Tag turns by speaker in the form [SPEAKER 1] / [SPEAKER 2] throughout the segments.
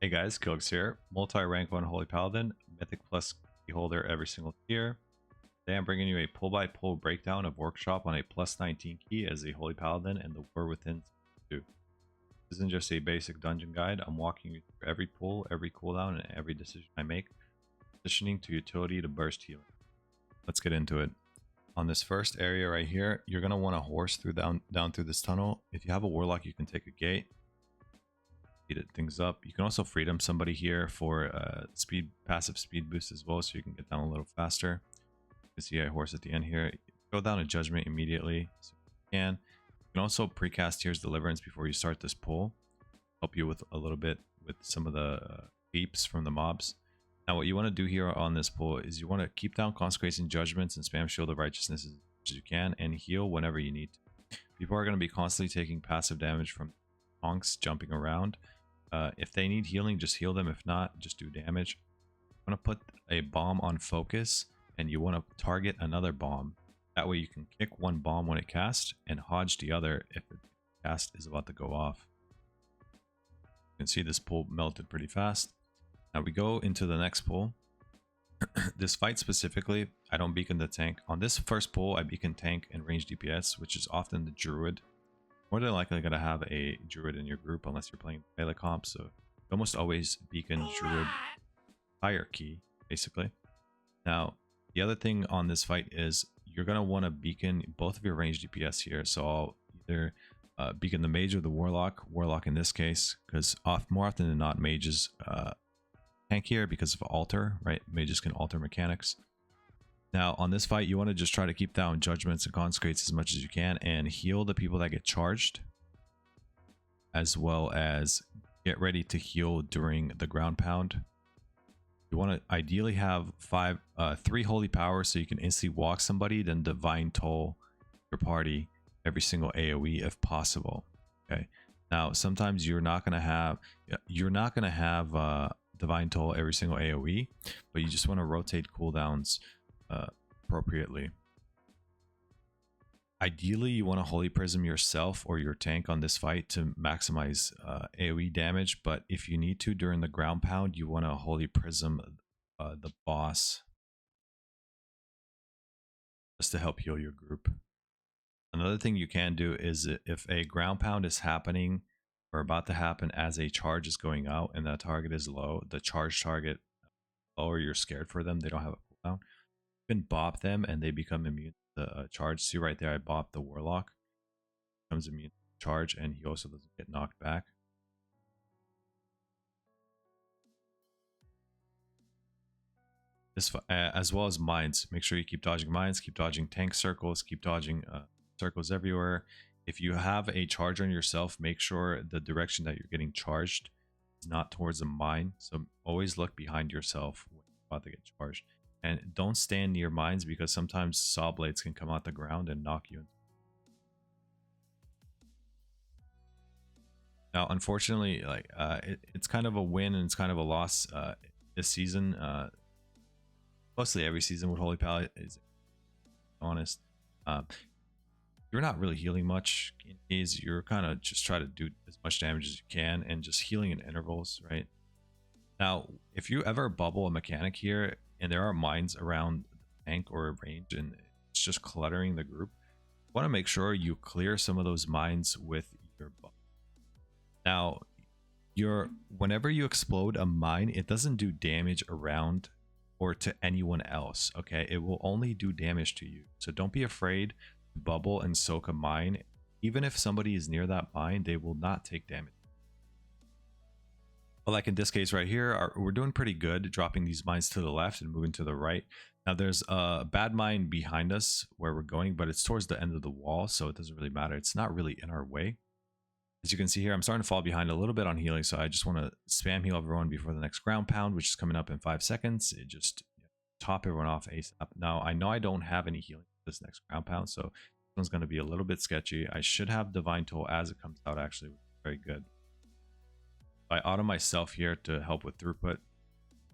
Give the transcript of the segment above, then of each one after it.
[SPEAKER 1] Hey guys, Kilix here. Multi-rank 1 Holy Paladin, Mythic plus key holder every single tier. Today I'm bringing you a pull-by-pull breakdown of Workshop on a plus 19 key as a Holy Paladin and the War Within 2. This isn't just a basic dungeon guide. I'm walking you through every pull, every cooldown, and every decision I make, positioning to utility to burst healing. Let's get into it. On this first area right here, you're going to want to horse through down through this tunnel. If you have a Warlock, you can take a gate. Speed things up. You can also freedom somebody here for passive speed boost as well, so you can get down a little faster. You can see I horse at the end here. Go down to judgment immediately, so you can. You can also precast Here's Deliverance before you start this pull. Help you with a little bit with some of the beeps from the mobs. Now what you want to do here on this pull is you want to keep down Consecration Judgments and spam Shield of Righteousness as much as you can, and heal whenever you need to. People are going to be constantly taking passive damage from honks jumping around. If they need healing, just heal them. If not, just do damage. You want to put a bomb on focus, and you want to target another bomb. That way you can kick one bomb when it casts, and hodge the other if the cast is about to go off. You can see this pull melted pretty fast. Now we go into the next pull. This fight specifically, I don't beacon the tank. On this first pull, I beacon tank and range DPS, which is often the druid. More than likely going to have a druid in your group unless you're playing melee comp, so you almost always beacon druid hierarchy basically. Now the other thing on this fight is you're going to want to beacon both of your range DPS here, so I'll either beacon the mage or the warlock in this case, because more often than not mages tank here because of alter, right? Mages can alter mechanics. Now on this fight, you want to just try to keep down judgments and consecrates as much as you can and heal the people that get charged, as well as get ready to heal during the ground pound. You want to ideally have 3 holy powers so you can instantly walk somebody, then divine toll your party every single AoE if possible. Okay. Now sometimes you're not gonna have divine toll every single AoE, but you just want to rotate cooldowns appropriately. Ideally, you want to Holy Prism yourself or your tank on this fight to maximize AoE damage, but if you need to during the ground pound, you want to Holy Prism the boss just to help heal your group. Another thing you can do is if a ground pound is happening or about to happen as a charge is going out and that target is low, the charge target low, or you're scared for them, they don't have a cooldown, you can bop them and they become immune to the charge. See right there, I bopped the warlock, becomes immune to the charge, and he also doesn't get knocked back. This as well as mines, make sure you keep dodging mines, keep dodging tank circles, keep dodging circles everywhere. If you have a charge on yourself, make sure the direction that you're getting charged is not towards a mine, so always look behind yourself when you're about to get charged. And don't stand near mines because sometimes saw blades can come out the ground and knock you. Now, unfortunately, like it's kind of a win and it's kind of a loss this season. Mostly every season with Holy Paladin, is honest. You're not really healing much in these. You're kind of just trying to do as much damage as you can and just healing in intervals, right? Now, if you ever bubble a mechanic here and there are mines around the tank or a range and it's just cluttering the group, you want to make sure you clear some of those mines with your bubble. Now, whenever you explode a mine, it doesn't do damage around or to anyone else, okay? It will only do damage to you. So don't be afraid to bubble and soak a mine. Even if somebody is near that mine, they will not take damage. But like in this case right here, we're doing pretty good dropping these mines to the left and moving to the right. Now there's a bad mine behind us where we're going, but it's towards the end of the wall, so it doesn't really matter. It's not really in our way. As you can see here, I'm starting to fall behind a little bit on healing, so I just want to spam heal everyone before the next ground pound, which is coming up in 5 seconds. It just top everyone off ASAP. Now, I know I don't have any healing for this next ground pound, so this one's going to be a little bit sketchy. I should have Divine Toll as it comes out, actually, which is very good. I auto myself here to help with throughput.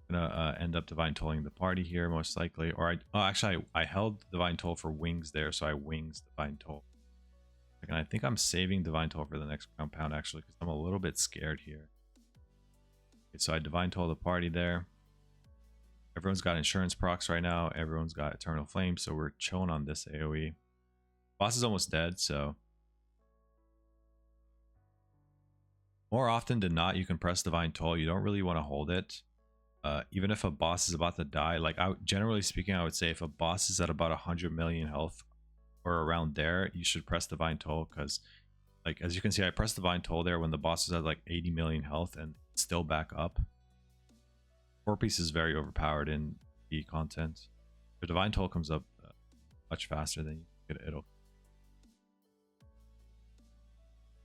[SPEAKER 1] I'm going to end up Divine Tolling the party here, most likely. Or I held Divine Toll for wings there, so I wings Divine Toll. And I think I'm saving Divine Toll for the next ground pound, actually, because I'm a little bit scared here. Okay, so I Divine Toll the party there. Everyone's got insurance procs right now. Everyone's got Eternal Flame, so we're chilling on this AoE. Boss is almost dead, so more often than not, you can press Divine Toll. You don't really want to hold it. Even if a boss is about to die, like generally speaking, I would say if a boss is at about 100 million health or around there, you should press Divine Toll, because like as you can see, I pressed Divine Toll there when the boss is at like 80 million health and it's still back up. 4-piece is very overpowered in the content. The Divine Toll comes up much faster than you get it'll.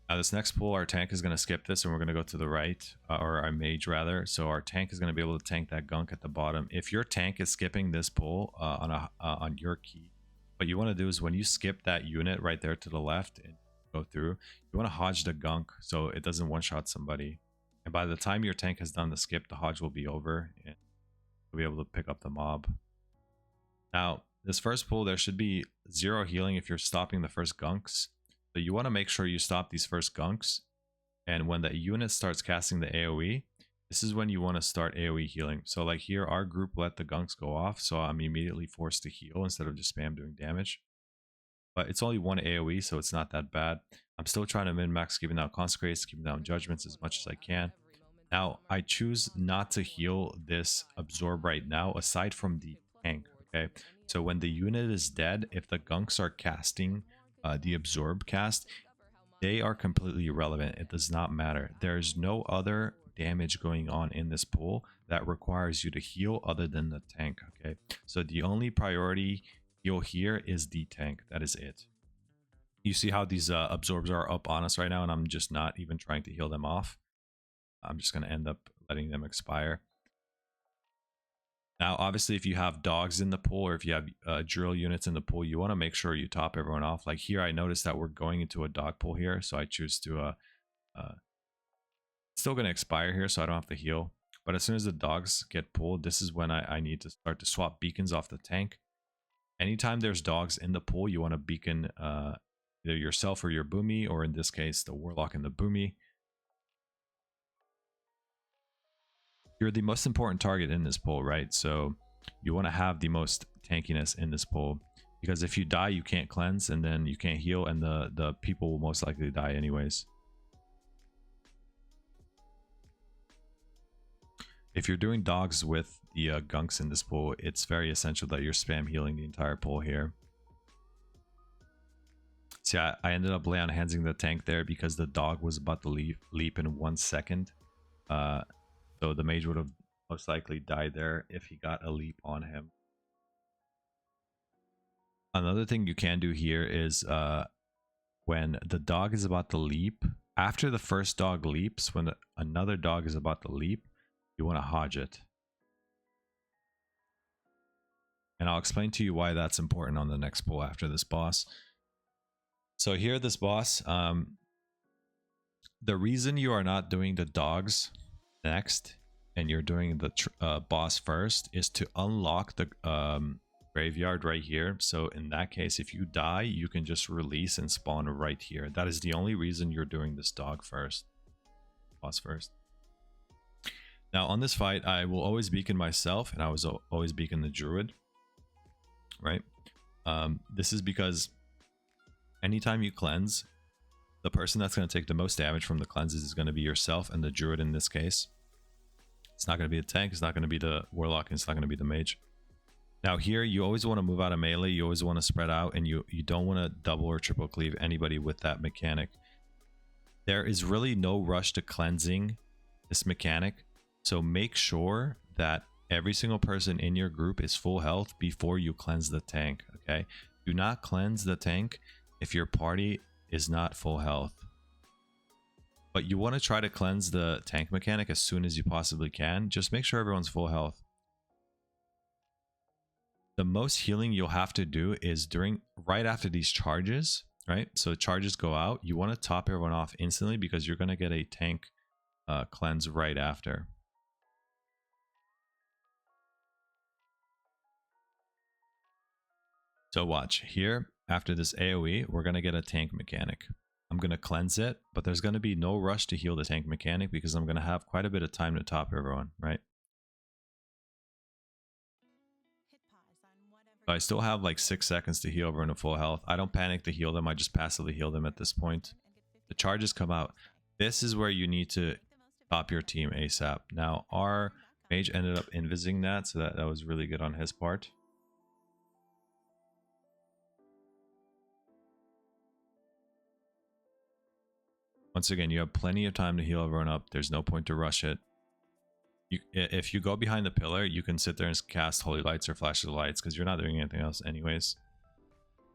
[SPEAKER 1] Now this next pull, our tank is going to skip this and we're going to go to the right, or our mage rather. So our tank is going to be able to tank that gunk at the bottom. If your tank is skipping this pull on your key, what you want to do is when you skip that unit right there to the left and go through, you want to hodge the gunk so it doesn't one-shot somebody. And by the time your tank has done the skip, the hodge will be over and you'll be able to pick up the mob. Now this first pull, there should be 0 healing if you're stopping the first gunks. So you want to make sure you stop these first gunks, and when the unit starts casting the AoE, this is when you want to start AoE healing. So like here, our group let the gunks go off, so I'm immediately forced to heal instead of just spam doing damage. But it's only 1 AoE, so it's not that bad. I'm still trying to min-max keeping down Consecrates, keeping down Judgments as much as I can. Now, I choose not to heal this Absorb right now, aside from the tank, okay? So when the unit is dead, if the gunks are casting the Absorb cast, they are completely irrelevant. It does not matter. There's no other damage going on in this pool that requires you to heal other than the tank, okay? So the only priority heal here is the tank. That is it. You see how these absorbs are up on us right now, and I'm just not even trying to heal them off. I'm just going to end up letting them expire. Now, obviously, if you have dogs in the pool or if you have drill units in the pool, you want to make sure you top everyone off. Like here, I noticed that we're going into a dog pool here, so I choose to still going to expire here, so I don't have to heal. But as soon as the dogs get pulled, this is when I need to start to swap beacons off the tank. Anytime there's dogs in the pool, you want to beacon either yourself or your boomy, or in this case, the warlock and the boomy. You're the most important target in this pool, right? So you want to have the most tankiness in this pool, because if you die, you can't cleanse, and then you can't heal, and the people will most likely die anyways. If you're doing dogs with the gunks in this pool, it's very essential that you're spam healing the entire pool here. See, I ended up lay on handsing the tank there because the dog was about to leap in 1 second. So the mage would have most likely died there if he got a leap on him. Another thing you can do here is when the dog is about to leap, after the first dog leaps, when another dog is about to leap, you want to hodge it. And I'll explain to you why that's important on the next pull after this boss. So here, this boss, the reason you are not doing the dogs next and you're doing the boss first is to unlock the graveyard right here. So in that case, if you die, you can just release and spawn right here. That is the only reason you're doing this dog first, boss first. Now on this fight, I will always beacon myself, and I was always beacon the druid, right? This is because anytime you cleanse, the person that's going to take the most damage from the cleanses is going to be yourself and the druid in this case. It's not going to be the tank, it's not going to be the warlock, and it's not going to be the mage. Now here, you always want to move out of melee, you always want to spread out, and you don't want to double or triple cleave anybody with that mechanic. There is really no rush to cleansing this mechanic, so make sure that every single person in your group is full health before you cleanse the tank, okay? Do not cleanse the tank if your party is not full health. But you want to try to cleanse the tank mechanic as soon as you possibly can. Just make sure everyone's full health. The most healing you'll have to do is right after these charges, right? So charges go out, you want to top everyone off instantly because you're going to get a tank cleanse right after. So watch here, after this AoE, we're going to get a tank mechanic. I'm going to cleanse it, but there's going to be no rush to heal the tank mechanic because I'm going to have quite a bit of time to top everyone, right? So I still have like 6 seconds to heal everyone to full health. I don't panic to heal them. I just passively heal them at this point. The charges come out. This is where you need to top your team ASAP. Now, our mage ended up invising that, so that was really good on his part. Once again, you have plenty of time to heal everyone up. There's no point to rush it. If you go behind the pillar, you can sit there and cast Holy Lights or Flash of the Lights because you're not doing anything else anyways.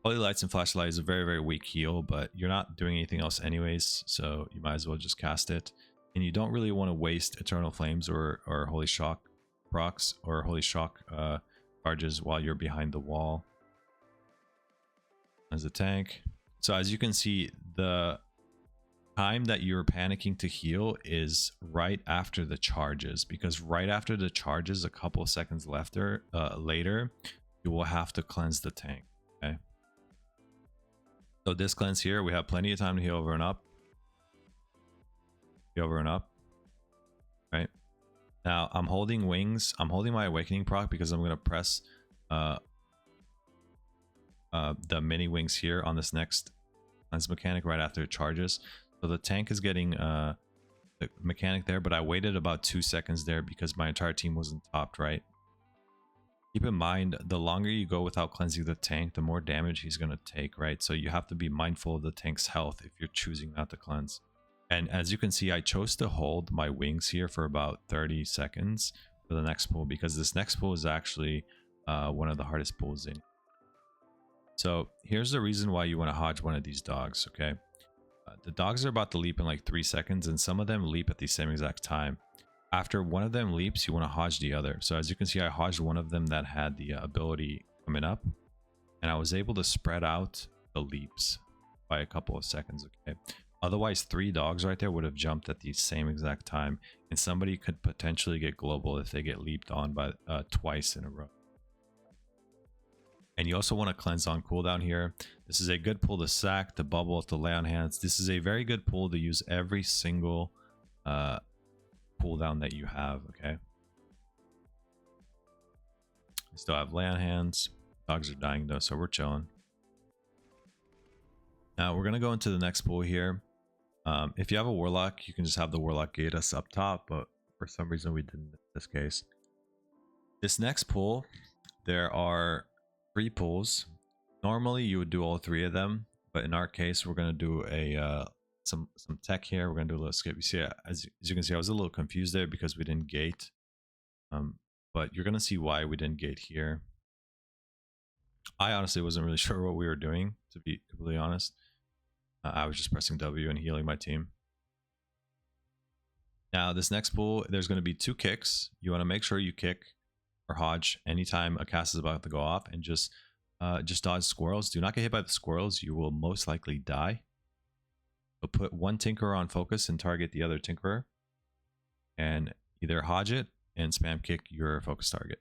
[SPEAKER 1] Holy Lights and Flash of the Light is a very, very weak heal, but you're not doing anything else anyways, so you might as well just cast it. And you don't really want to waste Eternal Flames or Holy Shock procs or Holy Shock charges while you're behind the wall. As a tank. So as you can see, the time that you're panicking to heal is right after the charges, because right after the charges, a couple of seconds later, you will have to cleanse the tank. Okay. So this cleanse here, we have plenty of time to heal over and up. Heal over and up. Right. Now I'm holding wings. I'm holding my awakening proc because I'm going to press the mini wings here on this next cleanse mechanic right after it charges. So the tank is getting the mechanic there, but I waited about 2 seconds there because my entire team wasn't topped, right? Keep in mind, the longer you go without cleansing the tank, the more damage he's going to take, right? So you have to be mindful of the tank's health if you're choosing not to cleanse. And as you can see, I chose to hold my wings here for about 30 seconds for the next pull because this next pull is actually one of the hardest pulls in. So here's the reason why you want to hodge one of these dogs, okay? The dogs are about to leap in like 3 seconds, and some of them leap at the same exact time. After one of them leaps, you want to hodge the other. So as you can see, I hodged one of them that had the ability coming up, and I was able to spread out the leaps by a couple of seconds, okay? Otherwise, 3 dogs right there would have jumped at the same exact time, and somebody could potentially get global if they get leaped on by twice in a row. And you also want to cleanse on cooldown here. This is a good pull to sack, to bubble, to lay on hands. This is a very good pull to use every single cooldown that you have, okay? We still have lay on hands. Dogs are dying though, so we're chilling. Now we're going to go into the next pull here. If you have a Warlock, you can just have the Warlock gate us up top, but for some reason we didn't in this case. This next pull, there are 3 pulls. Normally you would do all 3 of them, but in our case we're going to do a some tech here. We're going to do a little skip. You see, as you can see, I was a little confused there because we didn't gate, but you're going to see why we didn't gate here. I honestly wasn't really sure what we were doing, to be completely honest. I was just pressing W and healing my team. Now this next pull, there's going to be 2 kicks. You want to make sure you kick or hodge anytime a cast is about to go off, and just dodge squirrels. Do not get hit by the squirrels. You will most likely die. So put one tinkerer on focus and target the other tinkerer, and either hodge it and spam kick your focus target.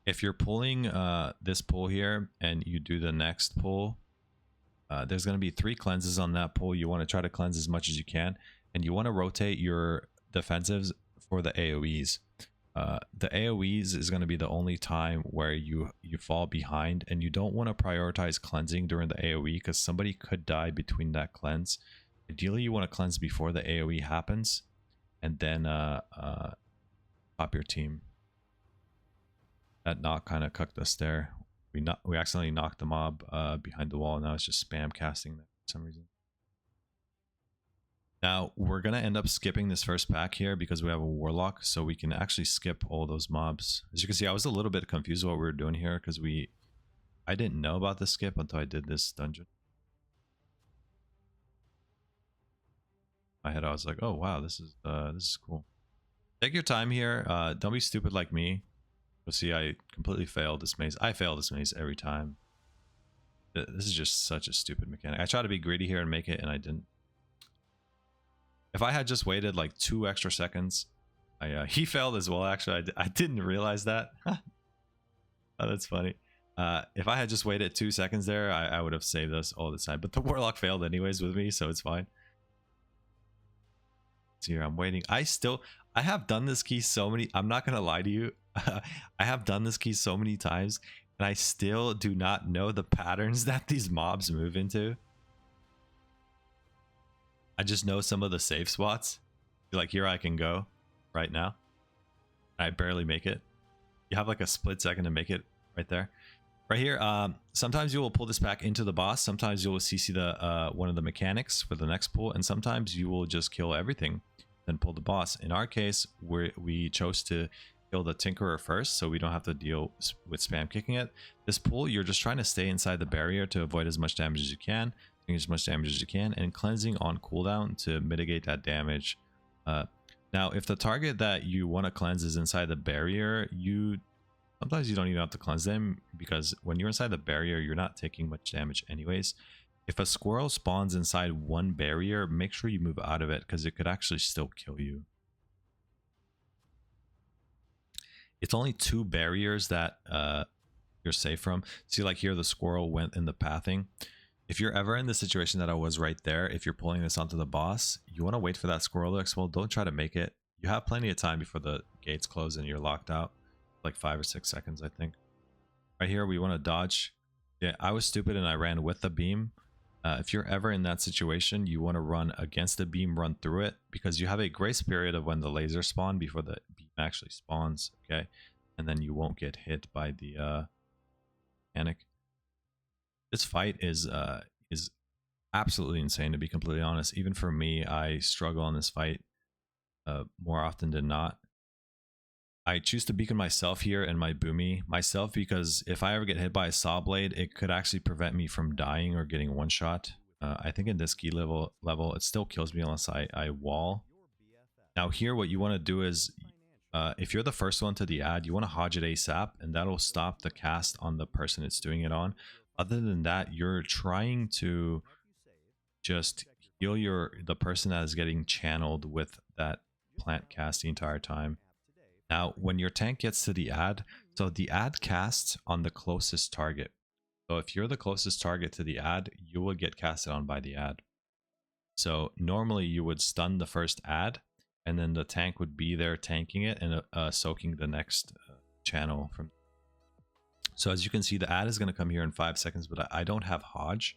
[SPEAKER 1] If you're pulling this pull here and you do the next pull, there's going to be 3 cleanses on that pull. You want to try to cleanse as much as you can, and you want to rotate your defensives for the AoEs. The AoEs is going to be the only time where you fall behind, and you don't want to prioritize cleansing during the AoE because somebody could die between that cleanse. Ideally, you want to cleanse before the AoE happens, and then top your team. That knock kind of cucked us there. We accidentally knocked the mob behind the wall, and now it's just spam casting that for some reason. Now we're gonna end up skipping this first pack here because we have a Warlock, so we can actually skip all those mobs. As you can see, I was a little bit confused what we were doing here because I didn't know about the skip until I did this dungeon. In my head, I was like, "Oh wow, this is cool." Take your time here. Don't be stupid like me. You'll see, I completely failed this maze. I fail this maze every time. This is just such a stupid mechanic. I try to be greedy here and make it, and I didn't. If I had just waited like 2 extra seconds, he failed as well. Actually, I didn't realize that. Oh, that's funny. If I had just waited 2 seconds there, I would have saved us all the time. But the warlock failed anyways with me, so it's fine. So here I'm waiting. I have done this key so many. I'm not gonna lie to you. I have done this key so many times, and I still do not know the patterns that these mobs move into. I just know some of the safe spots. Like here I can go right now. I barely make it. You have like a split second to make it right there. Right here, sometimes you will pull this back into the boss. Sometimes you will CC the one of the mechanics for the next pull, and sometimes you will just kill everything, then pull the boss. In our case, we chose to kill the Tinkerer first, so we don't have to deal with spam kicking it. This pull, you're just trying to stay inside the barrier to avoid as much damage as you can, doing as much damage as you can, and cleansing on cooldown to mitigate that damage. Now, if the target that you want to cleanse is inside the barrier, sometimes you don't even have to cleanse them, because when you're inside the barrier, you're not taking much damage anyways. If a squirrel spawns inside one barrier, make sure you move out of it, because it could actually still kill you. It's only 2 barriers that you're safe from. See, like here, the squirrel went in the pathing. If you're ever in the situation that I was right there, if you're pulling this onto the boss, you want to wait for that squirrel to explode. Don't try to make it. You have plenty of time before the gates close and you're locked out. Like 5 or 6 seconds, I think. Right here, we want to dodge. Yeah, I was stupid and I ran with the beam. If you're ever in that situation, you want to run against the beam, run through it, because you have a grace period of when the laser spawn before the beam actually spawns, okay? And then you won't get hit by the mechanic. This fight is absolutely insane, to be completely honest. Even for me, I struggle on this fight more often than not. I choose to beacon myself here and my boomy myself, because if I ever get hit by a saw blade, it could actually prevent me from dying or getting one shot. I think in this key level it still kills me unless I wall. Now here, what you want to do is, if you're the first one to the ad, you want to hodge it ASAP, and that'll stop the cast on the person it's doing it on. Other than that, you're trying to just heal the person that is getting channeled with that plant cast the entire time. Now, when your tank gets to the ad, so the ad casts on the closest target. So if you're the closest target to the ad, you will get casted on by the ad. So normally you would stun the first ad, and then the tank would be there tanking it and soaking the next channel from. So as you can see, the ad is going to come here in 5 seconds, but I don't have Hodge.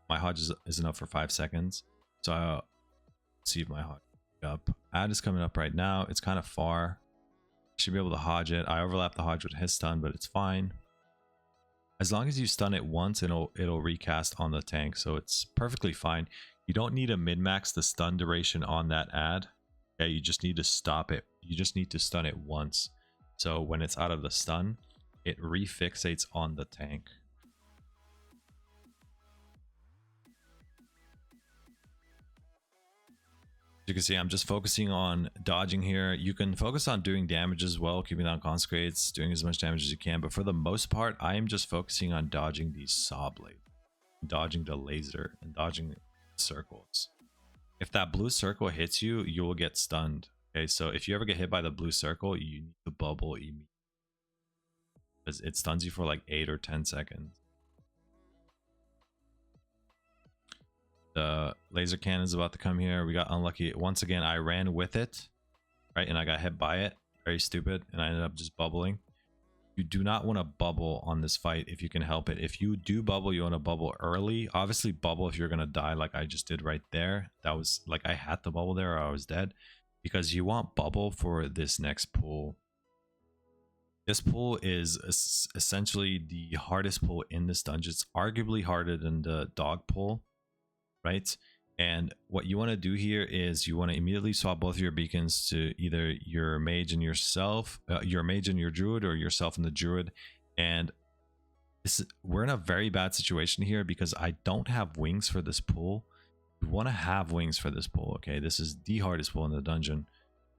[SPEAKER 1] My Hodge is enough for 5 seconds. So I'll see if my Hodge is up. Ad is coming up right now. It's kind of far. Should be able to Hodge it. I overlap the Hodge with his stun, but it's fine. As long as you stun it once, it'll recast on the tank, so it's perfectly fine. You don't need to min-max the stun duration on that ad. Okay, you just need to stop it. You just need to stun it once. So when it's out of the stun, it refixates on the tank. You can see I'm just focusing on dodging here. You can focus on doing damage as well, keeping on consecrates, doing as much damage as you can, but for the most part I am just focusing on dodging these saw blades, dodging the laser, and dodging circles. If that blue circle hits you, you will get stunned. Okay, so if you ever get hit by the blue circle, you need to bubble immediately, because it stuns you for like 8 or 10 seconds. The laser cannon is about to come here. We got unlucky. Once again, I ran with it, right? And I got hit by it. Very stupid. And I ended up just bubbling. You do not want to bubble on this fight if you can help it. If you do bubble, you want to bubble early. Obviously, bubble if you're going to die like I just did right there. That was like I had to bubble there or I was dead. Because you want bubble for this next pull. This pull is essentially the hardest pull in this dungeon. It's arguably harder than the dog pull. Right, and what you want to do here is you want to immediately swap both of your beacons to either your mage and yourself, your mage and your druid, or yourself and the druid. And we're in a very bad situation here because I don't have wings for this pull. You want to have wings for this pull. Okay, this is the hardest pull in the dungeon,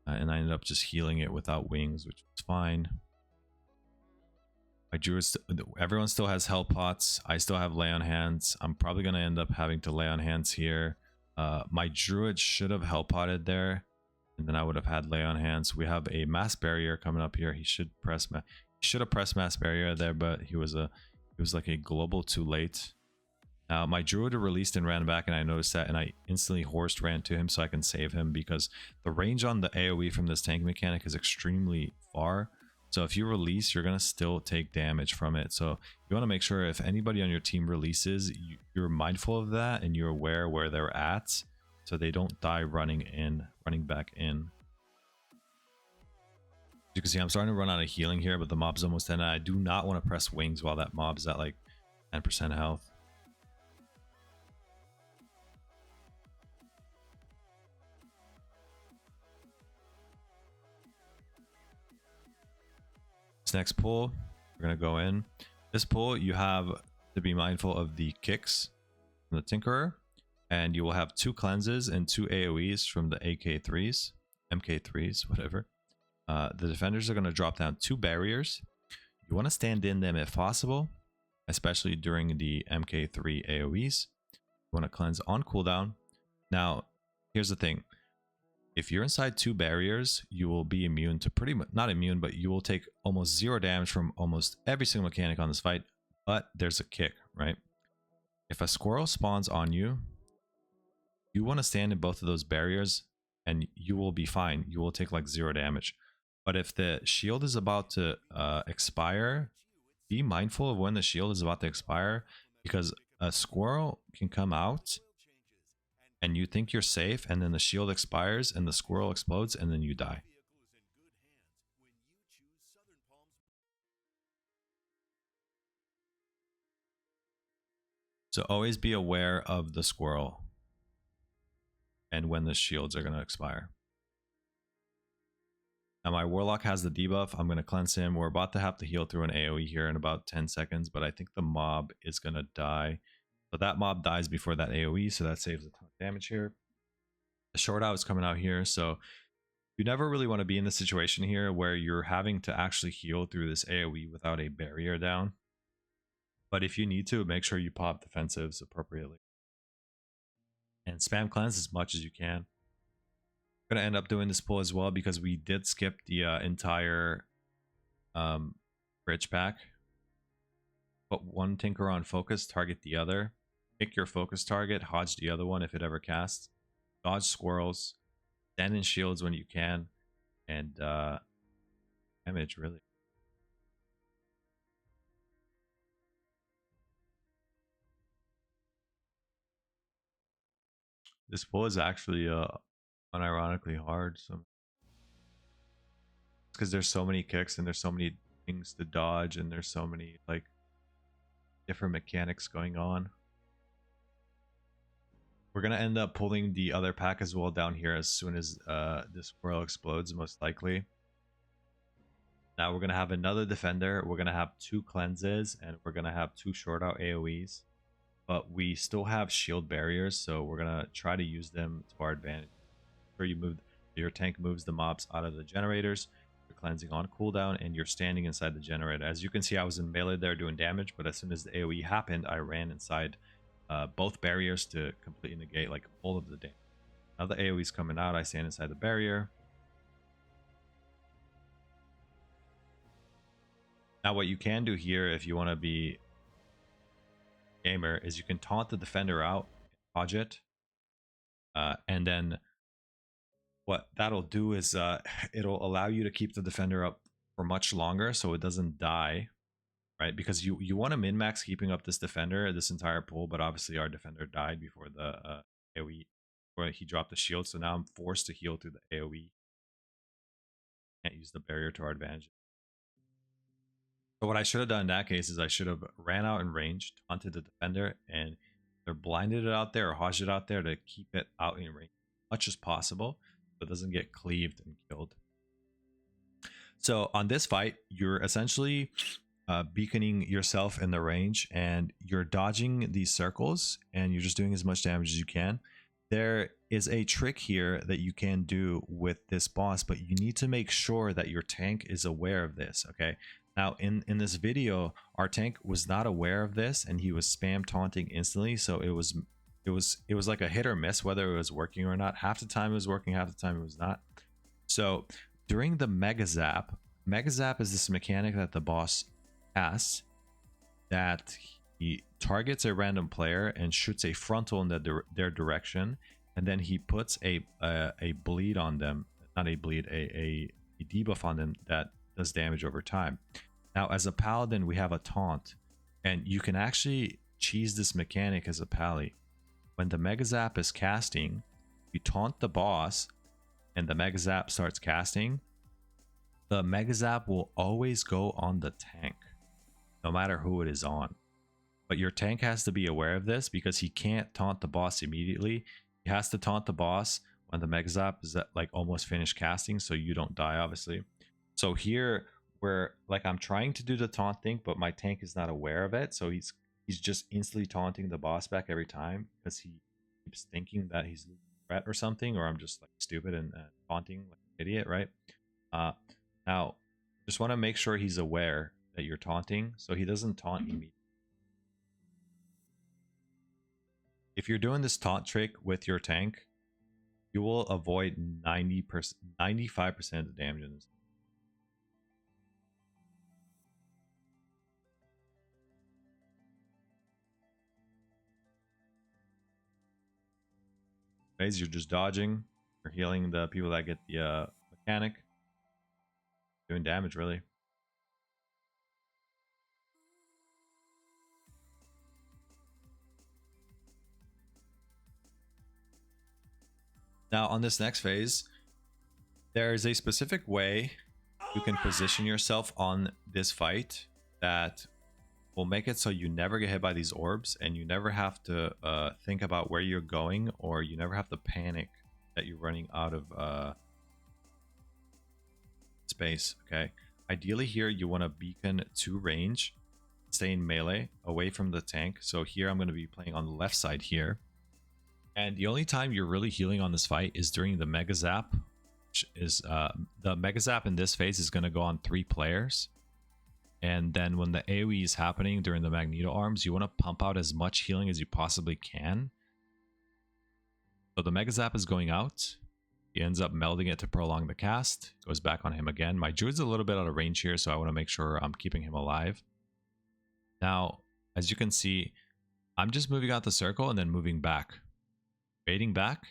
[SPEAKER 1] and I ended up just healing it without wings, which was fine. My druids, everyone still has hell pots. I still have lay on hands. I'm probably going to end up having to lay on hands here. My druid should have hell potted there, and then I would have had lay on hands. We have a mass barrier coming up here. He should press Should have pressed mass barrier there, but he was like a global too late. Now my druid released and ran back, and I noticed that, and I instantly horsed ran to him so I can save him, because the range on the AoE from this tank mechanic is extremely far. So if you release, you're gonna still take damage from it. So you want to make sure if anybody on your team releases, you're mindful of that and you're aware where they're at, so they don't die running back in. As you can see, I'm starting to run out of healing here, but the mob's almost dead. And I do not want to press wings while that mob's at like 10% health. This next pull, we're going to go in. This pull, you have to be mindful of the kicks from the Tinkerer, and you will have 2 cleanses and 2 AoEs from the AK3s, MK3s, whatever. The defenders are going to drop down 2 barriers. You want to stand in them if possible, especially during the MK3 AoEs. You want to cleanse on cooldown. Now, here's the thing. If you're inside 2 barriers, you will be immune to pretty much, not immune, but you will take almost 0 damage from almost every single mechanic on this fight. But there's a kick, right? If a squirrel spawns on you, you want to stand in both of those barriers and you will be fine. You will take like 0 damage. But if the shield is about to expire, be mindful of when the shield is about to expire, because a squirrel can come out and you think you're safe, and then the shield expires and the squirrel explodes and then you die. So always be aware of the squirrel and when the shields are going to expire. Now my warlock has the debuff. I'm going to cleanse him. We're about to have to heal through an AoE here in about 10 seconds, but I think the mob is going to die. So that mob dies before that AoE, so that saves a ton of damage here. The short out is coming out here, so you never really want to be in the situation here where you're having to actually heal through this AoE without a barrier down. But if you need to, make sure you pop defensives appropriately. And spam cleanse as much as you can. I'm going to end up doing this pull as well because we did skip the entire bridge pack. Put one tinker on focus, target the other. Pick your focus target, hodge the other one if it ever casts. Dodge squirrels. Stand in shields when you can. And damage, really. This pull is actually unironically hard. So because there's so many kicks and there's so many things to dodge and there's so many like different mechanics going on. We're gonna end up pulling the other pack as well down here as soon as this squirrel explodes, most likely. Now we're gonna have another defender. We're gonna have 2 cleanses and we're gonna have 2 short out AoEs. But we still have shield barriers, so we're gonna try to use them to our advantage. Where you move, your tank moves the mobs out of the generators. You're cleansing on cooldown, and you're standing inside the generator. As you can see, I was in melee there doing damage, but as soon as the AoE happened, I ran inside both barriers to completely negate like all of the damage. Now the AoE's coming out, I stand inside the barrier. Now what you can do here, if you want to be gamer, is you can taunt the defender out, dodge it, and then what that'll do is it'll allow you to keep the defender up for much longer so it doesn't die, right? Because you want to min-max keeping up this defender this entire pool, but obviously our defender died before the AoE, where he dropped the shield, so now I'm forced to heal through the AoE. Can't use the barrier to our advantage. So what I should have done in that case is I should have ran out in range, taunted the defender, and either blinded it out there or hodged it out there to keep it out in range as much as possible so it doesn't get cleaved and killed. So on this fight, you're essentially beaconing yourself in the range and you're dodging these circles and you're just doing as much damage as you can. There is a trick here that you can do with this boss, but you need to make sure that your tank is aware of this, okay? Now in this video, our tank was not aware of this and he was spam taunting instantly, so it was like a hit or miss whether it was working or not. Half the time it was working, half the time it was not. So during the mega zap, Mega Zap is this mechanic that the boss casts that he targets a random player and shoots a frontal in their direction, and then he puts a bleed on them, not a bleed, a debuff on them that does damage over time. Now, as a paladin, we have a taunt, and you can actually cheese this mechanic as a pally. When the Mega Zap is casting, you taunt the boss, and the Mega Zap starts casting. The Mega Zap will always go on the tank, no matter who it is on. But your tank has to be aware of this because he can't taunt the boss immediately. He has to taunt the boss when the Mega Zap is like almost finished casting, so you don't die, obviously. So here, where like I'm trying to do the taunt thing, but my tank is not aware of it, so he's just instantly taunting the boss back every time because he keeps thinking that he's losing threat or something, or I'm just like stupid and taunting like an idiot, right? Now, just want to make sure he's aware that you're taunting, so he doesn't taunt immediately. If you're doing this taunt trick with your tank, you will avoid 95% of the damage in this. You're just dodging or healing the people that get the mechanic, doing damage really. Now on this next phase, there is a specific way you can position yourself on this fight that will make it so you never get hit by these orbs, and you never have to think about where you're going, or you never have to panic that you're running out of space. Okay, ideally here you want to beacon to range, stay in melee away from the tank. So here I'm going to be playing on the left side here, and the only time you're really healing on this fight is during the Mega Zap, which is the Mega Zap in this phase is going to go on 3 players. And then when the AoE is happening during the Magneto arms, you want to pump out as much healing as you possibly can. So the Mega Zap is going out. He ends up melding it to prolong the cast. Goes back on him again. My Druid's a little bit out of range here, so I want to make sure I'm keeping him alive. Now, as you can see, I'm just moving out the circle and then moving back. Baiting back.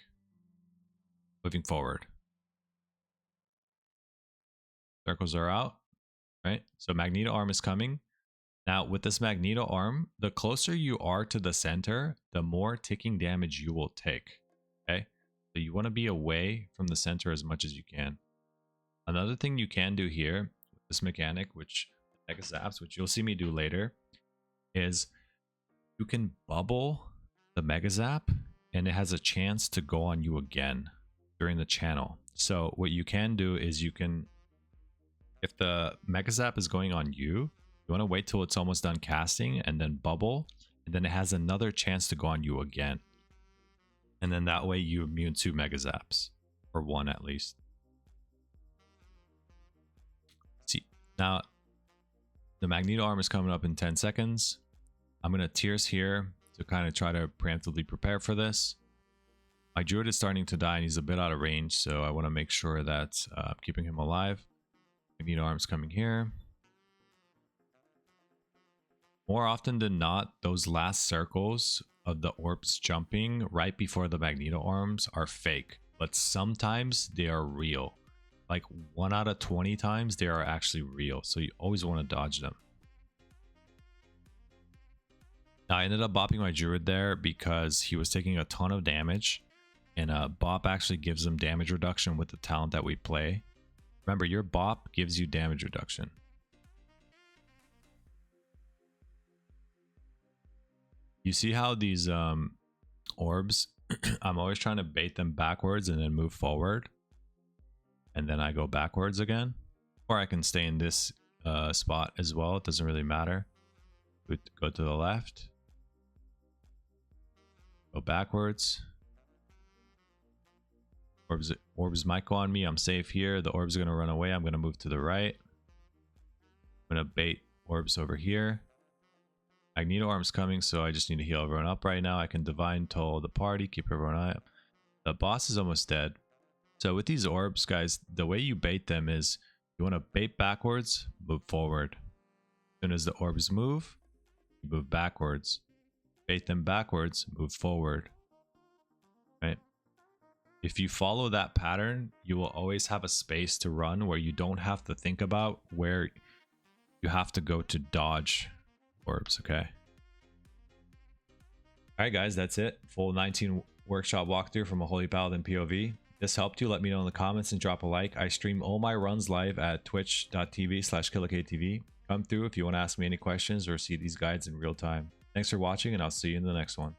[SPEAKER 1] Moving forward. Circles are out. Right, so Magneto arm is coming. Now with this Magneto arm, the closer you are to the center, the more ticking damage you will take. Okay, so you want to be away from the center as much as you can. Another thing you can do here with this mechanic, which Mega Zaps, which you'll see me do later, is you can bubble the Mega Zap and it has a chance to go on you again during the channel. So what you can do is you can, if the Mega Zap is going on you, you want to wait till it's almost done casting and then bubble, and then it has another chance to go on you again. And then that way you're immune to Mega Zaps, or 1 at least. See, now the Magneto arm is coming up in 10 seconds. I'm going to Tears here to kind of try to preemptively prepare for this. My Druid is starting to die and he's a bit out of range, so I want to make sure that I'm keeping him alive. Magneto arms coming here. More often than not, those last circles of the orbs jumping right before the Magneto arms are fake, but sometimes they are real. Like 1 out of 20 times they are actually real, so you always want to dodge them. Now, I ended up bopping my Druid there because he was taking a ton of damage, and bop actually gives him damage reduction with the talent that we play. Remember, your bop gives you damage reduction. You see how these orbs, I'm always trying to bait them backwards and then move forward. And then I go backwards again. Or I can stay in this spot as well. It doesn't really matter. Go to the left. Go backwards. Orbs might go on me. I'm safe here. The orbs are going to run away. I'm going to move to the right. I'm going to bait orbs over here. Magneto arm's coming, so I just need to heal everyone up right now. I can Divine Toll the party, keep everyone up. The boss is almost dead. So with these orbs, guys, the way you bait them is You want to bait backwards, move forward. As soon as the orbs move, you move backwards. Bait them backwards, move forward. Right? If you follow that pattern, you will always have a space to run where you don't have to think about where you have to go to dodge orbs, okay? Alright guys, that's it. Full 19 workshop walkthrough from a Holy Paladin POV. If this helped you, let me know in the comments and drop a like. I stream all my runs live at twitch.tv/KillerKTV. Come through if you want to ask me any questions or see these guides in real time. Thanks for watching, and I'll see you in the next one.